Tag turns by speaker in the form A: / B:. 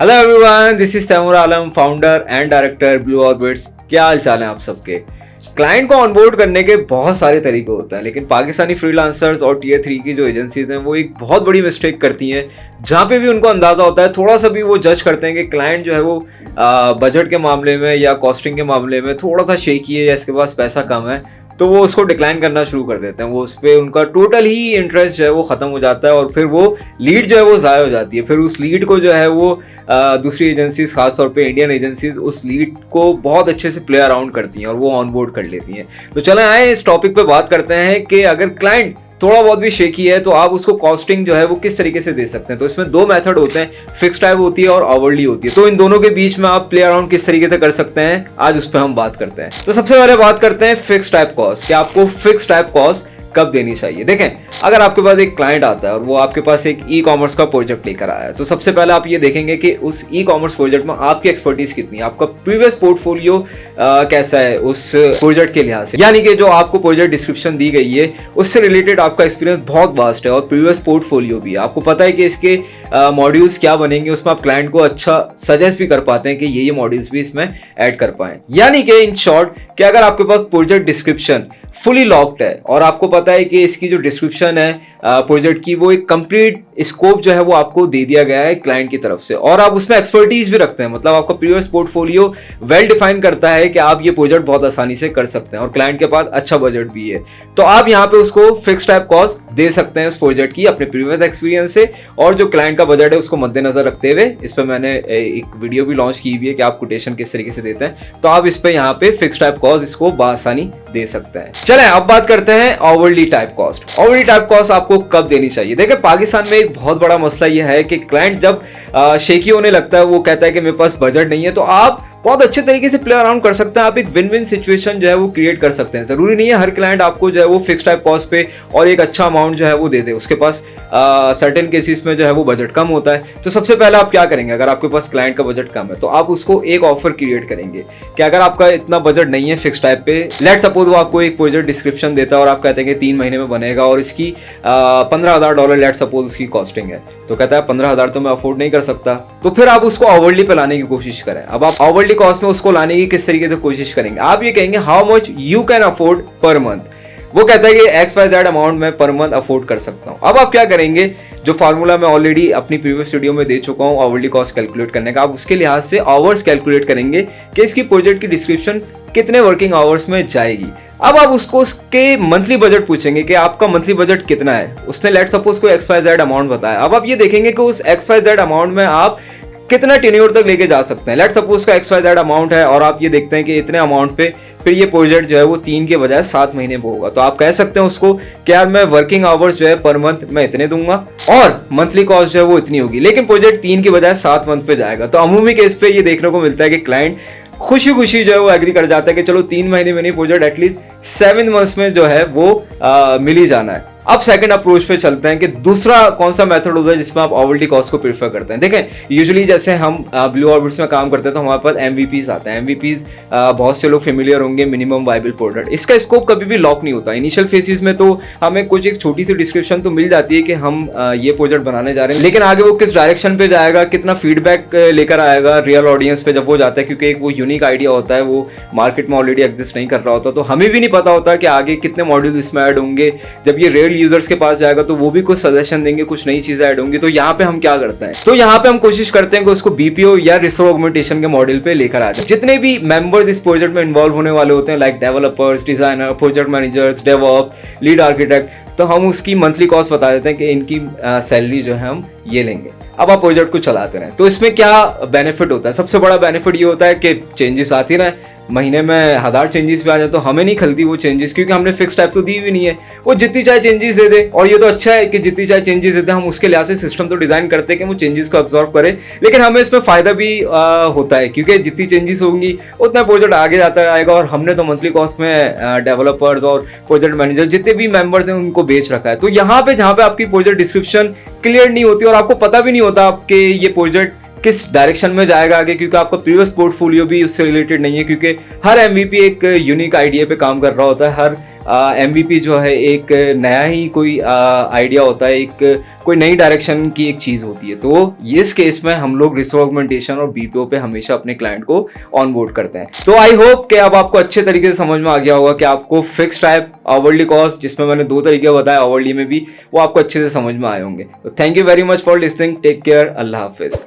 A: Hello everyone, this is Taimur Alam, founder and director Blue Orbits. क्या हाल चाल है आप सबके। क्लाइंट को ऑनबोर्ड करने के बहुत सारे तरीके होते हैं, लेकिन पाकिस्तानी फ्रीलांसर्स और टीयर 3 की जो एजेंसीज हैं वो एक बहुत बड़ी मिस्टेक करती हैं, जहाँ पे भी उनको अंदाज़ा होता है, थोड़ा सा भी वो जज करते हैं कि क्लाइंट जो है वो बजट के मामले में या कॉस्टिंग के मामले में थोड़ा सा शेकी है या इसके पास पैसा कम है, तो वो उसको डिक्लाइन करना शुरू कर देते हैं। वो उस पर उनका टोटल ही इंटरेस्ट जो है वो ख़त्म हो जाता है और फिर वो लीड जो है वो ज़ाया हो जाती है। फिर उस लीड को जो है वो दूसरी एजेंसीज, खासतौर पे इंडियन एजेंसीज, उस लीड को बहुत अच्छे से प्ले अराउंड करती हैं और वो ऑनबोर्ड कर लेती हैं। तो चलें आए इस टॉपिक पे बात करते हैं कि अगर क्लाइंट थोड़ा बहुत भी शेकी है तो आप उसको कॉस्टिंग जो है वो किस तरीके से दे सकते हैं। तो इसमें दो मेथड होते हैं, फिक्स टाइप होती है और आवरली होती है। तो इन दोनों के बीच में आप प्ले अराउंड किस तरीके से कर सकते हैं, आज उस पर हम बात करते हैं। तो सबसे पहले बात करते हैं फिक्स टाइप कॉस्ट, कि आपको फिक्स टाइप कॉस्ट कब देनी चाहिए। देखें, अगर आपके पास एक क्लाइंट आता है और वो आपके पास एक ई कॉमर्स का प्रोजेक्ट लेकर आया है, तो सबसे पहले आप ये देखेंगे कि उस ई कॉमर्स प्रोजेक्ट में आपकी एक्सपर्टीज कितनी है, आपका प्रीवियस पोर्टफोलियो कैसा है उस प्रोजेक्ट के लिहाज से। यानी कि जो आपको प्रोजेक्ट डिस्क्रिप्शन दी गई है उससे रिलेटेड आपका एक्सपीरियंस बहुत वास्ट है और प्रीवियस पोर्टफोलियो भी है। आपको पता है कि इसके मॉड्यूल्स क्या बनेंगे, उसमें आप क्लाइंट को अच्छा सजेस्ट भी कर पाते हैं कि ये मॉड्यूल्स भी इसमें ऐड कर पाएं। यानी कि इन शॉर्ट कि अगर आपके पास प्रोजेक्ट डिस्क्रिप्शन फुली लॉक्ड है और आपको पता है कि इसकी जो डिस्क्रिप्शन है प्रोजेक्ट की, वो एक कंप्लीट स्कोप जो है वो आपको दे दिया गया है क्लाइंट की तरफ से, और आप उसमें एक्सपर्टीज भी रखते हैं, मतलब आपका प्रीवियस पोर्टफोलियो वेल डिफाइन करता है कि आप ये प्रोजेक्ट बहुत आसानी से कर सकते हैं और क्लाइंट के पास अच्छा बजट भी है, तो आप यहाँ पे उसको फिक्स टाइप कॉस्ट दे सकते हैं उस प्रोजेक्ट की अपने प्रीवियस एक्सपीरियंस से। और जो क्लाइंट का बजट है उसको मद्देनजर रखते हुए इस पर मैंने एक वीडियो भी लॉन्च की हुई है कि आप कोटेशन किस तरीके से देते हैं, तो आप इस पर यहाँ पे फिक्स टाइप कॉस्ट इसको बआसानी दे सकते हैं। चलें अब बात करते हैं hourly type cost. Hourly type cost आपको कब देनी चाहिए। देखिए, पाकिस्तान में एक बहुत बड़ा मसला यह है कि क्लाइंट जब शेकी होने लगता है, वो कहता है कि मेरे पास बजट नहीं है, तो आप बहुत अच्छे तरीके से प्ले अराउंड कर सकते हैं। आप एक विन विन सिचुएशन जो है वो क्रिएट कर सकते हैं। जरूरी नहीं है हर क्लाइंट आपको जो है वो फिक्स टाइप कॉस्ट पे और एक अच्छा अमाउंट जो है वो दे दे, उसके पास सर्टेन केसेस में जो है वो बजट कम होता है। तो सबसे पहले आप क्या करेंगे, अगर आपके पास क्लाइंट का बजट कम है तो आप उसको एक ऑफर क्रिएट करेंगे कि अगर आपका इतना बजट नहीं है फिक्स टाइप पे, लेट सपोज वो आपको एक प्रोजेक्ट डिस्क्रिप्शन देता है और आप कहते हैं कि 3 महीने में बनेगा और इसकी $15,000 लेट सपोज उसकी कॉस्टिंग है, तो कहता है 15,000 तो मैं अफोर्ड नहीं कर सकता, तो फिर आप उसको आवरली पे लाने की कोशिश करें। अब आप आवरली कॉस्ट में उसको लाने की किस तरीके से कोशिश करेंगे, आप ये कहेंगे how much you can afford per month. वो कहता है कि XYZ अमाउंट मैं पर मंथ अफोर्ड कर सकता हूं। अब आप क्या करेंगे, जो फार्मूला मैं ऑलरेडी अपनी प्रीवियस वीडियो में दे चुका हूं आवरली कॉस्ट कैलकुलेट करने का, आप उसके लिहाज से आवर्स कैलकुलेट करेंगे कि इसकी प्रोजेक्ट की डिस्क्रिप्शन कितने वर्किंग आवर्स में जाएगी। अब आप उसको उसके मंथली बजट पूछेंगे कि आपका मंथली बजट कितना है। उसने लेट सपोज को XYZ अमाउंट बताया। अब आप ये देखेंगे कि उस XYZ अमाउंट में आप कितना टेन्योर तक लेके जा सकते हैं। लेट सपोज का XYZ अमाउंट है और आप ये देखते हैं कि इतने अमाउंट पे फिर ये प्रोजेक्ट जो है वो 3 के बजाय 7 महीने में होगा, तो आप कह सकते हैं उसको कि यार मैं वर्किंग आवर्स जो है पर मंथ मैं इतने दूंगा और मंथली कॉस्ट जो है वो इतनी होगी, लेकिन प्रोजेक्ट 3 के बजाय 7 मंथ पे जाएगा। तो अमूमी केस पे ये देखने को मिलता है कि क्लाइंट खुशी खुशी जो है वो एग्री कर जाता है कि चलो 3 महीने में नहीं, प्रोजेक्ट एटलीस्ट 7 मंथ्स में जो है वो मिल ही जाना है। अब सेकंड अप्रोच पे चलते हैं कि दूसरा कौन सा मेथड होता है जिसमें आप आवरली कॉस्ट को प्रीफर करते हैं। देखें, यूजुअली जैसे हम ब्लू ऑर्बिट्स में काम करते हैं तो हमारे पास MVPs आते हैं। MVPs बहुत से लोग फेमिलियर होंगे, मिनिमम वाइबल प्रोडक्ट। इसका स्कोप कभी भी लॉक नहीं होता। इनिशियल फेसिस में तो हमें कुछ एक छोटी सी डिस्क्रिप्शन तो मिल जाती है कि हम ये प्रोजेक्ट बनाने जा रहे हैं, लेकिन आगे वो किस डायरेक्शन पे जाएगा, कितना फीडबैक लेकर आएगा रियल ऑडियंस पे जब वो जाता है, क्योंकि एक वो यूनिक आइडिया होता है, वो मार्केट में ऑलरेडी एग्जिस्ट नहीं कर रहा होता, तो हमें भी नहीं पता होता कि आगे कितने मॉड्यूल इसमें ऐड होंगे। जब ये रियल यूजर्स के पास जाएगा तो वो भी कुछ सजेशन देंगे, कुछ नई चीजें ऐड होंगी। तो यहाँ पे हम क्या करते हैं, तो यहाँ पे हम कोशिश करते हैं कि उसको BPO या रिसोर्स ऑगमेंटेशन के मॉडल पे लेकर आ जाए। जितने भी मेंबर्स इस प्रोजेक्ट में इन्वॉल्व होने वाले होते हैं, like developers, designer, project managers, DevOps, lead architect, तो हम उसकी मंथली कॉस्ट बता देते हैं कि इनकी सैलरी जो है हम ये लेंगे। अब आप प्रोजेक्ट को चलाते रहें। तो इसमें क्या बेनिफिट होता है, सबसे बड़ा बेनिफिट ये होता है कि चेंजेस आती रहे। महीने में 1000 चेंजेस भी आ जाए तो हमें नहीं खलती वो चेंजेस, क्योंकि हमने फिक्स टाइप तो दी हुई नहीं है। वो जितनी चाहे चेंजेस दे दे, और ये तो अच्छा है कि जितनी चाहे चेंजेस दे दे, हम उसके लिहाज से सिस्टम तो डिजाइन करते हैं कि वो चेंजेस को अब्जॉर्व करे, लेकिन हमें इसमें फायदा भी होता है, क्योंकि जितनी चेंजेस होंगी उतना प्रोजेक्ट आगे जाता रहेगा। और हमने तो मंथली कॉस्ट में डेवलपर्स और प्रोजेक्ट मैनेजर जितने भी मेंबर्स हैं उनको बेच रखा है। तो यहाँ पे जहाँ पे आपकी प्रोजेक्ट डिस्क्रिप्शन क्लियर नहीं होती और आपको पता भी नहीं होता आपके ये प्रोजेक्ट किस डायरेक्शन में जाएगा आगे, क्योंकि आपका प्रीवियस पोर्टफोलियो भी उससे रिलेटेड नहीं है, क्योंकि हर एमवीपी एक यूनिक आइडिया पे काम कर रहा होता है। हर एमवीपी जो है एक नया ही कोई आइडिया होता है, एक कोई नई डायरेक्शन की एक चीज़ होती है। तो इस केस में हम लोग रिस्क ऑगमेंटेशन और बीपीओ पे हमेशा अपने क्लाइंट को ऑनबोर्ड करते हैं। तो आई होप कि अब आपको अच्छे तरीके से समझ में आ गया होगा कि आपको फिक्स टाइप, आवरली कॉस्ट, जिसमें मैंने 2 तरीके बताए आवरली में भी, वो आपको अच्छे से समझ में आए होंगे। तो thank you very much for listening, take care, अल्लाह हाफिज।